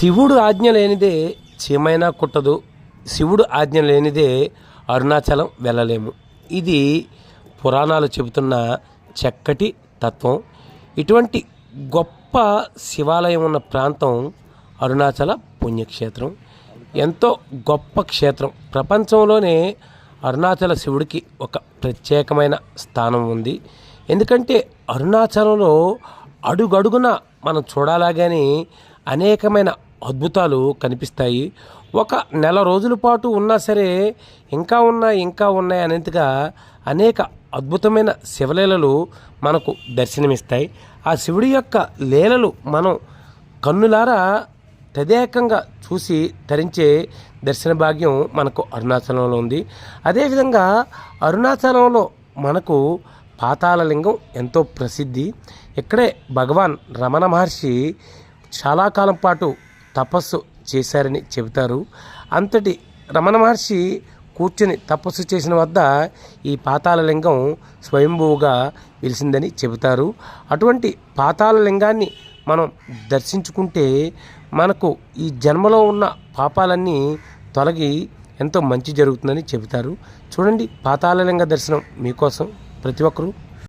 శివుడు ఆజ్ఞ లేనిదే చీమైనా కుట్టదు, శివుడు ఆజ్ఞ లేనిదే అరుణాచలం వెళ్ళలేము. ఇది పురాణాలు చెబుతున్న చక్కటి తత్వం. ఇటువంటి గొప్ప శివాలయం ఉన్న ప్రాంతం అరుణాచల పుణ్యక్షేత్రం. ఎంతో గొప్ప క్షేత్రం. ప్రపంచంలోనే అరుణాచల శివుడికి ఒక ప్రత్యేకమైన స్థానం ఉంది. ఎందుకంటే అరుణాచలంలో అడుగడుగున మనం చూడాలాగానే అనేకమైన అద్భుతాలు కనిపిస్తాయి. ఒక నెల రోజుల పాటు ఉన్నా సరే ఇంకా ఉన్నాయి అనేంతగా అనేక అద్భుతమైన శివలీలలు మనకు దర్శనమిస్తాయి. ఆ శివుడి యొక్క లీలలు మనం కన్నులారా తదేకంగా చూసి తరించే దర్శన భాగ్యం మనకు అరుణాచలంలో ఉంది. అదేవిధంగా అరుణాచలంలో మనకు పాతాళలింగం ఎంతో ప్రసిద్ధి. ఇక్కడే భగవాన్ రమణ మహర్షి చాలా కాలం పాటు తపస్సు చేశారని చెబుతారు. అంతటి రమణ మహర్షి కూర్చుని తపస్సు చేసిన వద్ద ఈ పాతాళలింగం స్వయంభూగా వెలిసిందని చెబుతారు. అటువంటి పాతాళలింగాన్ని మనం దర్శించుకుంటే మనకు ఈ జన్మలో ఉన్న పాపాలన్నీ తొలగి ఎంతో మంచి జరుగుతుందని చెబుతారు. చూడండి, పాతాళలింగ దర్శనం మీకోసం ప్రతి ఒక్కరూ